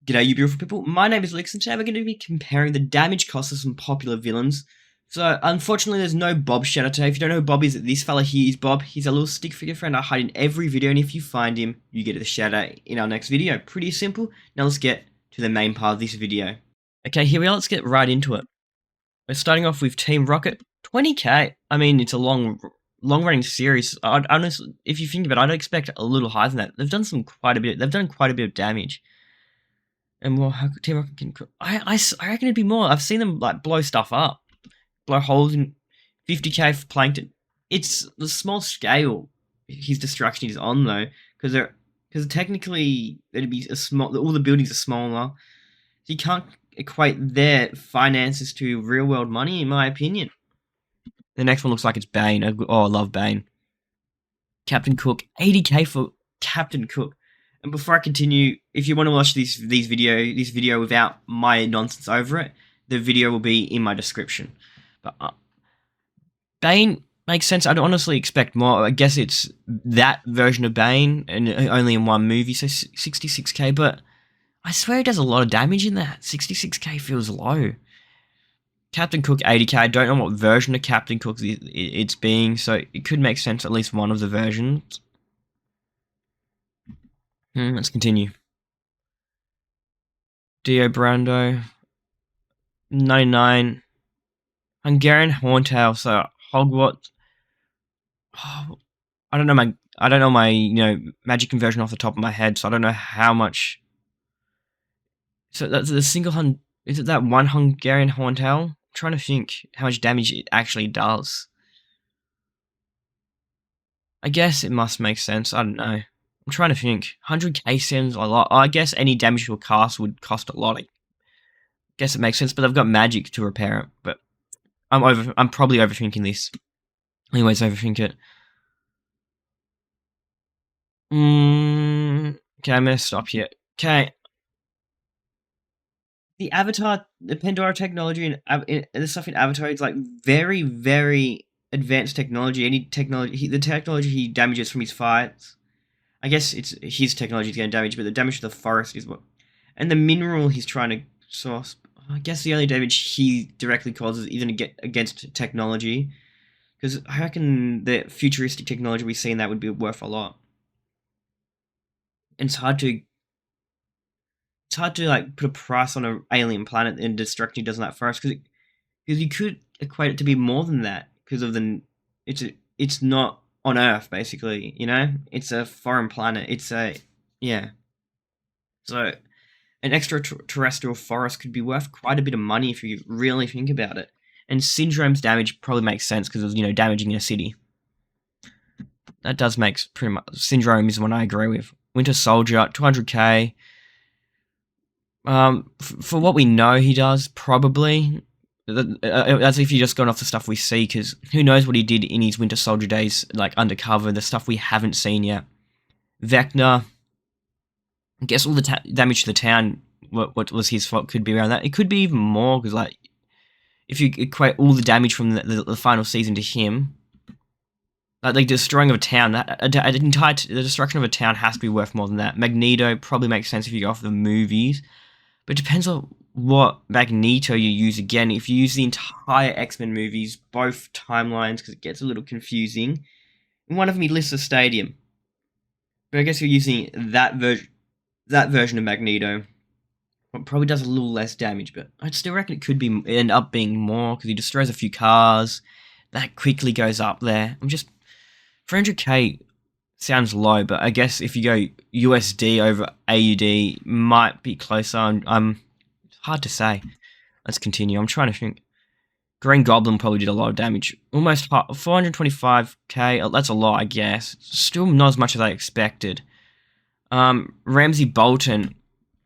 G'day, you beautiful people. My name is Lex, and today we're going to be comparing the damage costs of some popular villains. So, unfortunately, there's no Bob Shadow today. If you don't know who Bob is, this fella here is Bob. He's a little stick figure friend I hide in every video, and if you find him, you get the shadow in our next video. Pretty simple. Now let's get to the main part of this video. Okay, here we are. Let's get right into it. We're starting off with Team Rocket. 20k. I mean, it's a long-running series. Honestly, if you think of it, I'd expect a little higher than that. They've done quite a bit of damage. And well, how Team Rocket can... I reckon it'd be more. I've seen them like blow stuff up, blow holes in 50k for Plankton. It's the small scale his destruction is on though, because technically it'd be a small. All the buildings are smaller. So you can't equate their finances to real world money, in my opinion. The next one looks like it's Bane. Oh, I love Bane. Captain Cook, 80k for Captain Cook. And before I continue, if you want to watch this video without my nonsense over it, the video will be in my description. But Bane makes sense. I'd honestly expect more. I guess it's that version of Bane, and only in one movie, so 66k. But I swear he does a lot of damage in that. 66k feels low. Captain Cook 80k. I don't know what version of Captain Cook it's being, so it could make sense at least one of the versions. Let's continue. Dio Brando, 99. Hungarian Horntail, so Hogwarts. Oh, I don't know my magic conversion off the top of my head, so I don't know how much. So that's the single is it that one Hungarian Horntail? I'm trying to think how much damage it actually does. I guess it must make sense. I don't know. I'm trying to think. 100k sounds a lot. I guess any damage to a cast would cost a lot. I guess it makes sense, but they've got magic to repair it. But I'm probably overthinking this. Anyways, overthink it. Okay, I'm gonna stop here. Okay. The Pandora technology and the stuff in Avatar is like very, very advanced technology. The technology he damages from his fights. I guess it's his technology is getting damaged, but the damage to the forest is what... And the mineral he's trying to source... I guess the only damage he directly causes isn't against technology. Because I reckon the futuristic technology we see in that would be worth a lot. And it's hard to like put a price on an alien planet and destruction he does in that forest. Because you could equate it to be more than that. Because of it's not... on Earth, basically, it's a foreign planet. Yeah. So, an extraterrestrial forest could be worth quite a bit of money if you really think about it. And Syndrome's damage probably makes sense because of damaging a city. That does make pretty much. Syndrome is one I agree with. Winter Soldier, 200k. For what we know, he does probably. As if you're just going off the stuff we see, because who knows what he did in his Winter Soldier days, like undercover, the stuff we haven't seen yet. Vecna, I guess all the damage to the town, what was his fault, could be around that. It could be even more, because like, if you equate all the damage from the final season to him, like the destroying of a town, the destruction of a town has to be worth more than that. Magneto probably makes sense if you go off the movies, but it depends on what Magneto you use again. If you use the entire X-Men movies, both timelines, because it gets a little confusing. And one of them he lists a stadium. But I guess you're using that version of Magneto. It probably does a little less damage, but I still reckon it could end up being more, because he destroys a few cars. That quickly goes up there. 300k sounds low, but I guess if you go USD over AUD, might be closer. Hard to say. Let's continue. I'm trying to think. Green Goblin probably did a lot of damage. Almost 425k. That's a lot, I guess. Still not as much as I expected. Ramsay Bolton.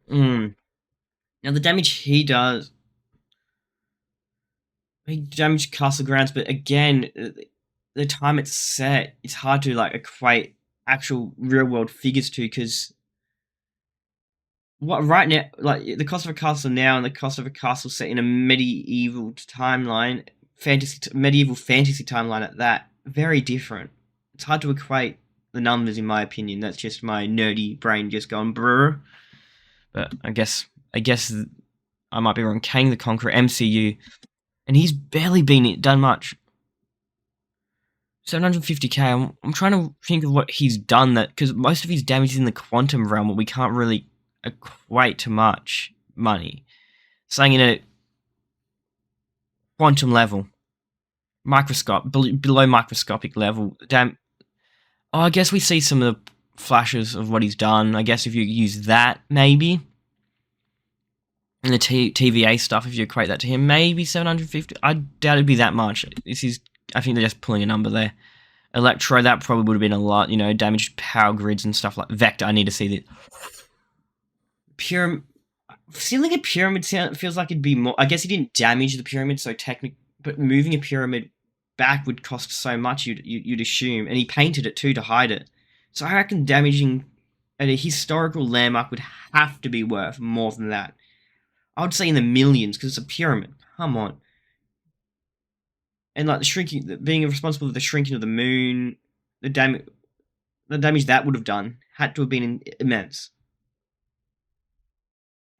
Now the damage he does. He damaged Castle Grounds, but again, the time it's set, it's hard to like equate actual real world figures to, because what right now, like the cost of a castle now and the cost of a castle set in a medieval timeline, medieval fantasy timeline at that, very different. It's hard to equate the numbers, in my opinion. That's just my nerdy brain just going brr. But I guess I might be wrong. Kang the Conqueror, MCU, and he's barely done much. 750k. I'm trying to think of what he's done because most of his damage is in the quantum realm, but we can't really equate to much money. Saying in a quantum level, below microscopic level. I guess we see some of the flashes of what he's done. I guess if you use that, maybe. And the TVA stuff, if you equate that to him, maybe 750. I doubt it'd be that much. I think they're just pulling a number there. Electro, that probably would have been a lot, damaged power grids and stuff like Vector. I need to see that. Sealing a pyramid feels like it'd be more. I guess he didn't damage the pyramid, so but moving a pyramid back would cost so much. You'd assume, and he painted it too to hide it. So I reckon damaging a historical landmark would have to be worth more than that. I would say in the millions because it's a pyramid. Come on. And like being responsible for the shrinking of the moon, the damage that would have done had to have been immense.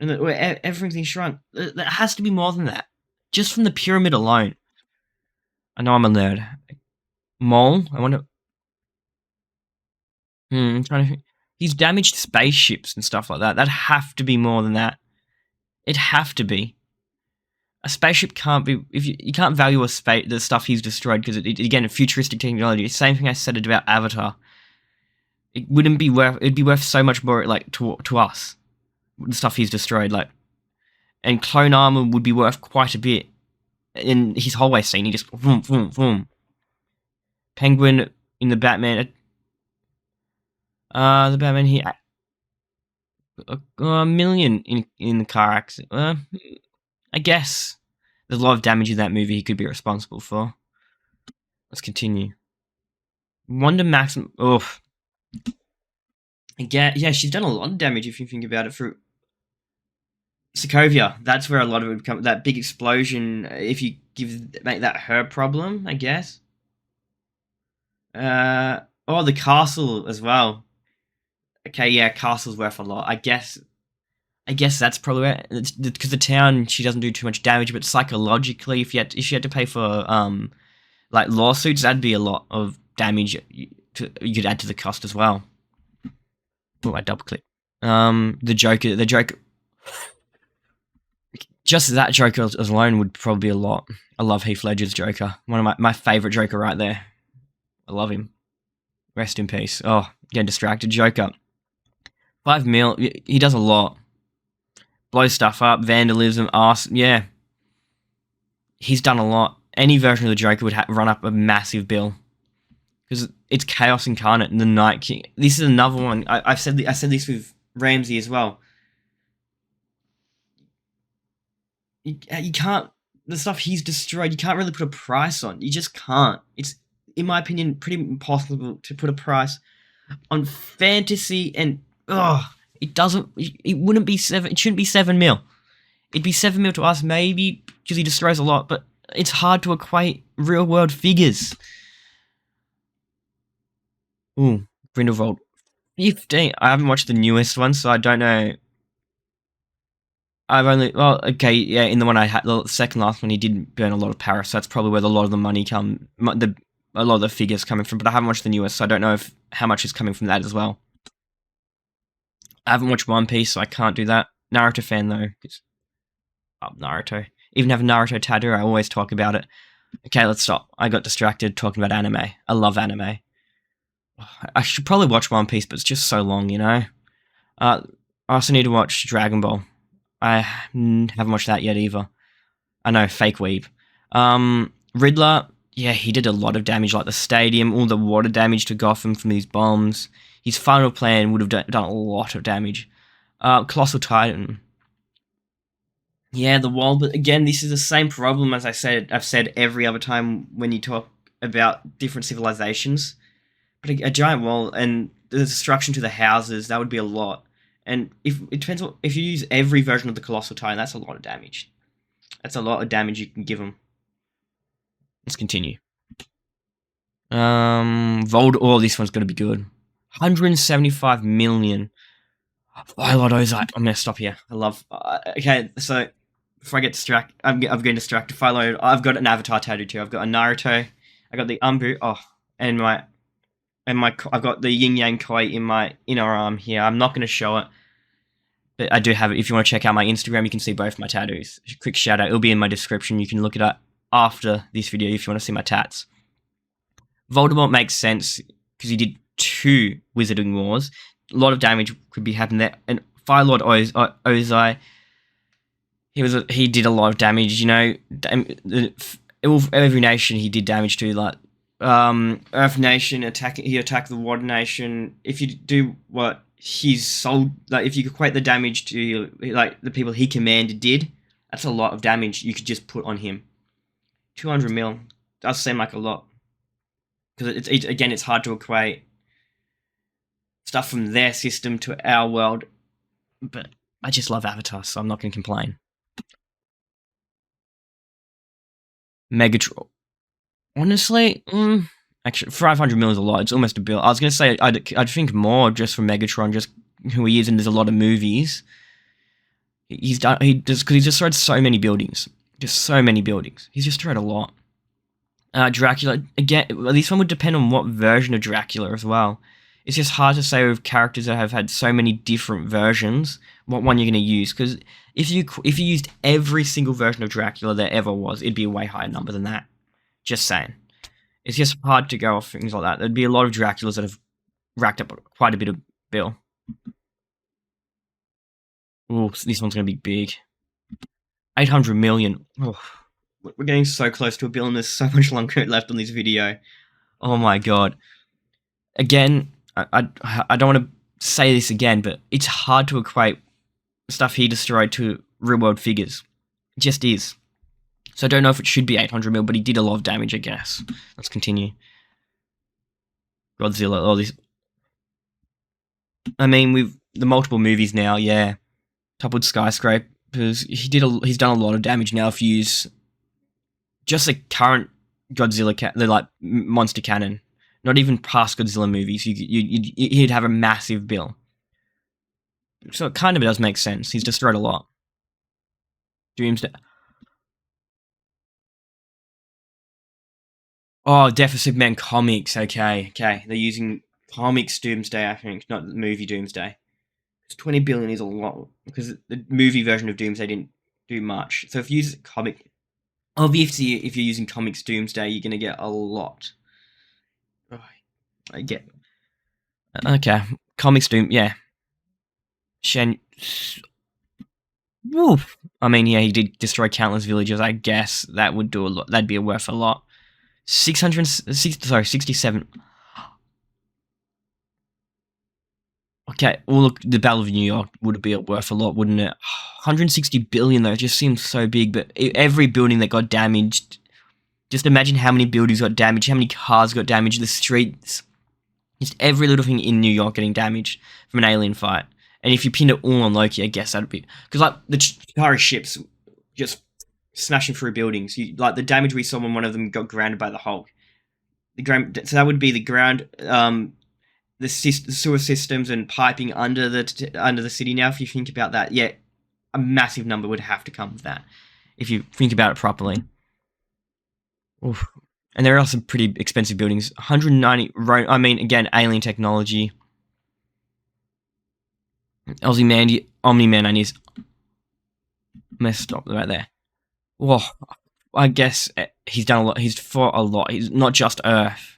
And everything shrunk. That has to be more than that, just from the pyramid alone. I know I'm a nerd. Mole. I wonder. I'm trying to think. He's damaged spaceships and stuff like that. That'd have to be more than that. It'd have to be. A spaceship can't be. If you can't value the stuff he's destroyed because again, futuristic technology. Same thing I said about Avatar. It wouldn't be worth. It'd be worth so much more, like to us, the stuff he's destroyed. Like, and clone armor would be worth quite a bit. In his hallway scene, he just boom, boom, boom. Penguin in the Batman. The Batman here. A million in the car accident. I guess there's a lot of damage in that movie he could be responsible for. Let's continue. Wanda Maximoff. Oh. Yeah, she's done a lot of damage if you think about it. For Sokovia, that's where a lot of it would come. That big explosion. If you make that her problem, I guess. The castle as well. Okay, yeah, castle's worth a lot. I guess that's probably where, because the town, she doesn't do too much damage, but psychologically, if she had to pay for like lawsuits, that'd be a lot of damage you could add to the cost as well. Oh, I double click. The Joker, just that Joker alone would probably be a lot. I love Heath Ledger's Joker, one of my favorite Joker right there. I love him. Rest in peace. Oh, getting distracted. Joker. 5 mil. He does a lot. Blow stuff up, vandalism, arson. Yeah. He's done a lot. Any version of the Joker would run up a massive bill. Because it's chaos incarnate and the Night King. This is another one. I said this with Ramsey as well. You can't. The stuff he's destroyed, you can't really put a price on. You just can't. It's, in my opinion, pretty impossible to put a price on fantasy and... it doesn't. It wouldn't be 7. It shouldn't be 7 mil. It'd be 7 mil to us, maybe, because he destroys a lot. But it's hard to equate real world figures. Ooh, Grindelwald. 15. I haven't watched the newest one, so I don't know. In the one I had, the second last one, he did burn a lot of Paris. So that's probably where a lot of the money a lot of the figures coming from. But I haven't watched the newest, so I don't know how much is coming from that as well. I haven't watched One Piece, so I can't do that. Naruto fan, though. Naruto. Even have a Naruto tattoo, I always talk about it. Okay, let's stop. I got distracted talking about anime. I love anime. I should probably watch One Piece, but it's just so long, I also need to watch Dragon Ball. I haven't watched that yet either. I know, fake weeb. Riddler, yeah, he did a lot of damage, like the stadium, all the water damage to Gotham from these bombs. His final plan would have done a lot of damage. Colossal Titan. Yeah, the wall, but again, this is the same problem as I've said every other time when you talk about different civilizations. But a giant wall and the destruction to the houses, that would be a lot. And it depends if you use every version of the Colossal Titan, that's a lot of damage. That's a lot of damage you can give them. Let's continue. Voldemort. Oh, this one's gonna be good. 175 million. Oh, Lord Ozai. I'm gonna stop here. I love. Okay, so before I get distracted, I'm getting distracted. Philo, I've got an Avatar tattoo too. I've got a Naruto. I got the Umbu. Oh, and I've got the Yin Yang Koi in my inner arm here. I'm not gonna show it, but I do have it. If you want to check out my Instagram, you can see both my tattoos. Quick shout out. It'll be in my description. You can look it up after this video if you want to see my tats. Voldemort makes sense because he did 2 Wizarding Wars. A lot of damage could be happening there. And Fire Lord Ozai, he did a lot of damage. You know, every nation he did damage to. Like Earth Nation he attacked the Water Nation. If you do what his soul, like if you equate the damage to like the people he commanded did, that's a lot of damage you could just put on him. 200 mil does seem like a lot. Because it's hard to equate stuff from their system to our world. But I just love Avatar, so I'm not going to complain. Megatron. Honestly, actually, 500 mil is a lot. It's almost a bill. I was going to say I'd think more just for Megatron, just who he is, and there's a lot of movies. He's destroyed so many buildings. Just so many buildings. He's destroyed a lot. Dracula, again, this one would depend on what version of Dracula as well. It's just hard to say with characters that have had so many different versions, what one you're going to use. Because if you used every single version of Dracula there ever was, it'd be a way higher number than that. Just saying. It's just hard to go off things like that. There'd be a lot of Draculas that have racked up quite a bit of bill. Ooh, this one's going to be big. 800 million. Oh. We're getting so close to a bill and there's so much longer left on this video. Oh my god. Again, I don't want to say this again, but it's hard to equate stuff he destroyed to real world figures. It just is. So I don't know if it should be 800 mil, but he did a lot of damage, I guess. Let's continue. Godzilla, all this. I mean, with the multiple movies now, yeah. Toppled skyscrapers. He's done a lot of damage now if you use just the current Godzilla, the like monster canon, not even past Godzilla movies. He'd have a massive bill. So it kind of does make sense. He's destroyed a lot. Doomsday. Oh, Death of Superman comics. Okay. They're using comics Doomsday, I think, not the movie Doomsday. 20 billion is a lot because the movie version of Doomsday didn't do much. So if you use comic. Obviously, if you're using comics Doomsday, you're going to get a lot. Oh, I get. Okay. Comics Doom, yeah. Woof. I mean, yeah, he did destroy countless villages. I guess that would do a lot. That'd be worth a lot. 67. Okay, well, look, the Battle of New York would be worth a lot, wouldn't it? 160 billion, though, it just seems so big, but every building that got damaged, just imagine how many buildings got damaged, how many cars got damaged, the streets, just every little thing in New York getting damaged from an alien fight. And if you pinned it all on Loki, I guess that'd be... Because, like, the Chitauri ships just smashing through buildings. Like, the damage we saw when one of them got grounded by the Hulk. So that would be the ground... the sewer systems and piping under the city now, if you think about that, yeah, a massive number would have to come with that, if you think about it properly. Oof. And there are some pretty expensive buildings. 190, I mean, again, alien technology. Omni-Man and his... I'm gonna stop right there. Whoa, I guess he's done a lot, he's fought a lot, he's not just Earth.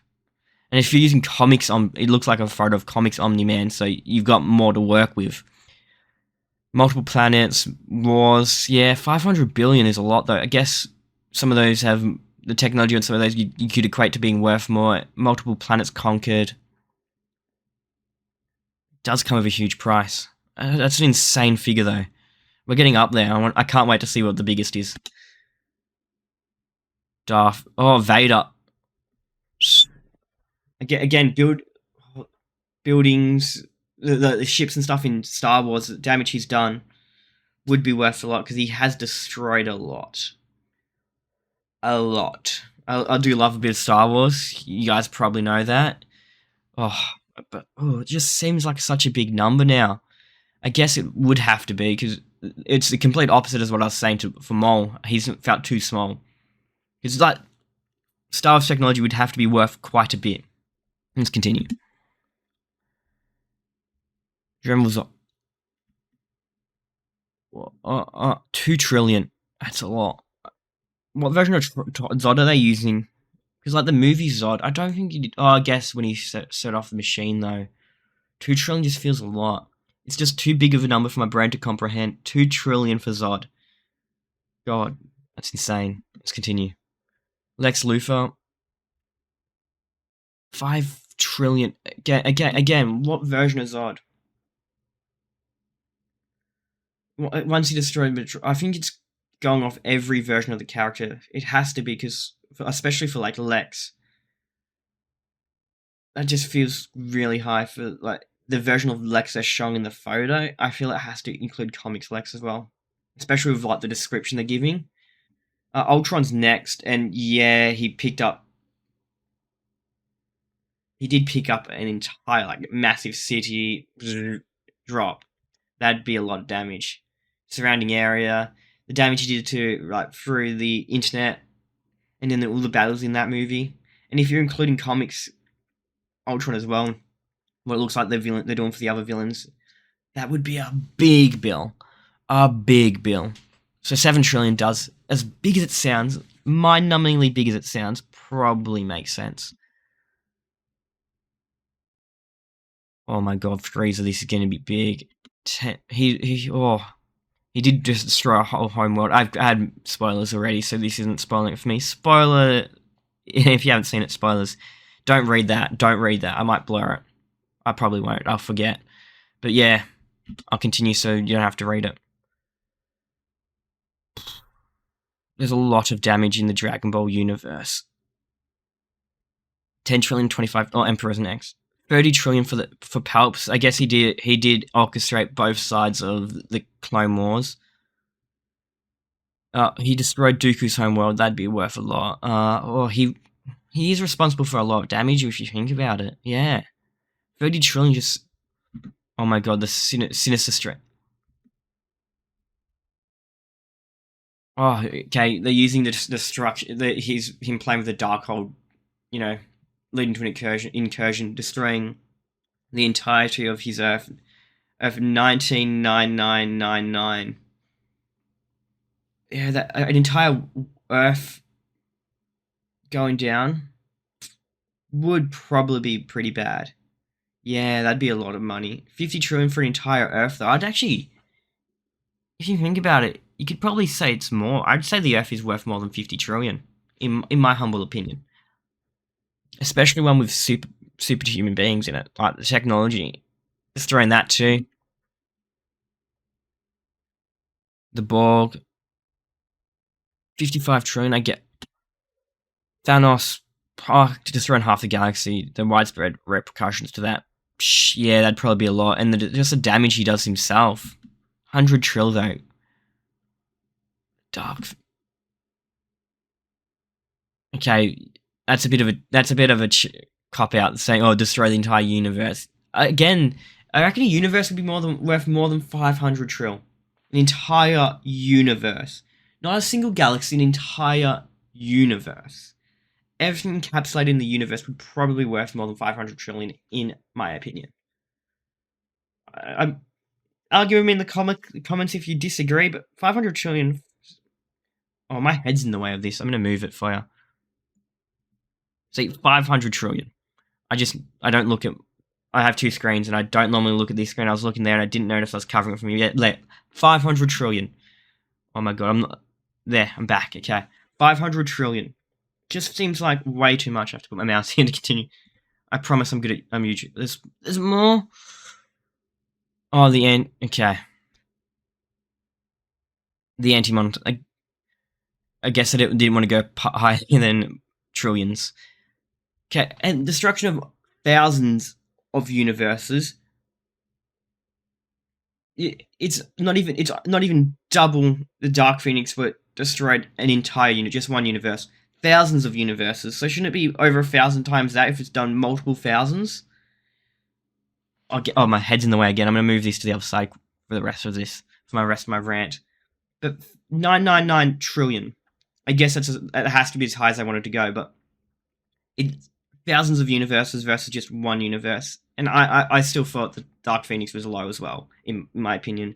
And if you're using comics, it looks like a photo of comics Omni-Man, so you've got more to work with. Multiple planets, wars, yeah, 500 billion is a lot though. I guess some of those have the technology on some of those you could equate to being worth more. Multiple planets conquered. It does come with a huge price. That's an insane figure though. We're getting up there. I can't wait to see what the biggest is. Darth. Oh, Vader. Again, buildings, the ships and stuff in Star Wars, the damage he's done would be worth a lot because he has destroyed a lot. A lot. I do love a bit of Star Wars. You guys probably know that. Oh, but it just seems like such a big number now. I guess it would have to be, because it's the complete opposite as what I was saying for Mole. He's felt too small. It's like Star Wars technology would have to be worth quite a bit. Let's continue. Dremel Zod. 2 trillion. That's a lot. What version of Zod are they using? Because, like, the movie Zod, I don't think he did. Oh, I guess when he set off the machine, though. 2 trillion just feels a lot. It's just too big of a number for my brain to comprehend. 2 trillion for Zod. God, that's insane. Let's continue. Lex Luthor. 5 trillion. Again, what version of Zod? Once he destroyed, I think it's going off every version of the character. It has to be, because, especially for, like, Lex. That just feels really high for, like, the version of Lex that's shown in the photo. I feel it has to include comics Lex as well. Especially with, like, the description they're giving. Ultron's next, and yeah, he did pick up an entire, like, massive city drop. That'd be a lot of damage. Surrounding area, the damage he did to, like, through the internet, and then all the battles in that movie. And if you're including comics Ultron as well, what it looks like they're doing for the other villains, that would be a big bill. A big bill. So 7 trillion does, as big as it sounds, mind-numbingly big as it sounds, probably makes sense. Oh my god, Frieza, this is going to be big. He did just destroy a whole homeworld. I've had spoilers already, so this isn't spoiling it for me. Spoiler, if you haven't seen it, spoilers. Don't read that. Don't read that. I might blur it. I probably won't. I'll forget. But yeah, I'll continue so you don't have to read it. There's a lot of damage in the Dragon Ball universe. 10 trillion, 25. Oh, Emperor's next. 30 trillion for Palps. I guess he did orchestrate both sides of the Clone Wars. He destroyed Dooku's homeworld. That'd be worth a lot. He is responsible for a lot of damage if you think about it. Yeah. 30 trillion just... Oh my god, the sinister strength. Oh, okay, they're using the structure, him playing with the Darkhold, you know, leading to an incursion, destroying the entirety of his Earth, of 199999. Yeah, an entire Earth going down would probably be pretty bad. Yeah, that'd be a lot of money. 50 trillion for an entire Earth, though. I'd actually, if you think about it, you could probably say it's more. I'd say the Earth is worth more than 50 trillion, in my humble opinion. Especially one with superhuman beings in it, like the technology. Destroying that too. The Borg. 55 trillion, I get. Thanos, destroying half the galaxy, the widespread repercussions to that. Yeah, that'd probably be a lot. And just the damage he does himself. 100 trill though. Dark. Okay, that's a bit of a cop out saying, "Oh, destroy the entire universe." Again, I reckon a universe would be worth more than 500 trill. An entire universe, not a single galaxy, an entire universe. Everything encapsulated in the universe would probably be worth more than 500 trillion, in my opinion. I'm arguing in the comments if you disagree, but 500 trillion. Oh, my head's in the way of this. I'm gonna move it for you. See, 500 trillion. I don't look at... I have two screens, and I don't normally look at this screen. I was looking there, and I didn't notice I was covering it from you yet. 500 trillion. Oh my god, I'm back, okay. 500 trillion. Just seems like way too much. I have to put my mouse in to continue. I promise I'm good at YouTube. There's more. Oh, the end. Okay. The Anti-Mon. I guess I didn't want to go higher than trillions. Okay, and destruction of thousands of universes. It's not even double the Dark Phoenix, but destroyed an entire just one universe. Thousands of universes. So shouldn't it be over 1,000 times that if it's done multiple thousands? Oh, my head's in the way again. I'm gonna move this to the other side for the rest of this, for my rest of my rant. But 999 trillion. I guess it has to be as high as I wanted to go, but it's thousands of universes versus just one universe. And I still thought that Dark Phoenix was low as well, in my opinion,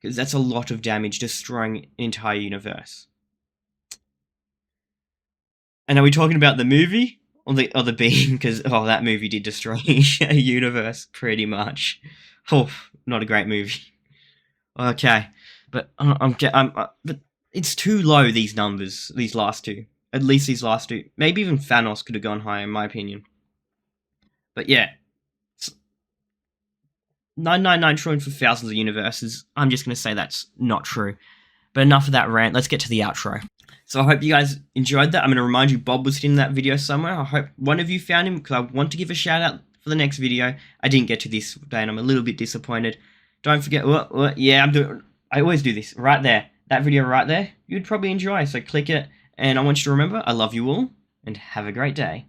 because that's a lot of damage, destroying an entire universe. And are we talking about the movie or the being? Because that movie did destroy a universe pretty much. Oh, not a great movie. Okay, but but it's too low. These numbers, these last two, at least these last two. Maybe even Thanos could have gone higher, in my opinion. But yeah, 999 trillion for thousands of universes. I'm just gonna say that's not true. But enough of that rant. Let's get to the outro. So I hope you guys enjoyed that. I'm going to remind you Bob was in that video somewhere. I hope one of you found him, because I want to give a shout out for the next video. I didn't get to this day and I'm a little bit disappointed. Don't forget, yeah, I always do this, right there. That video right there, you'd probably enjoy, so click it. And I want you to remember, I love you all, and have a great day.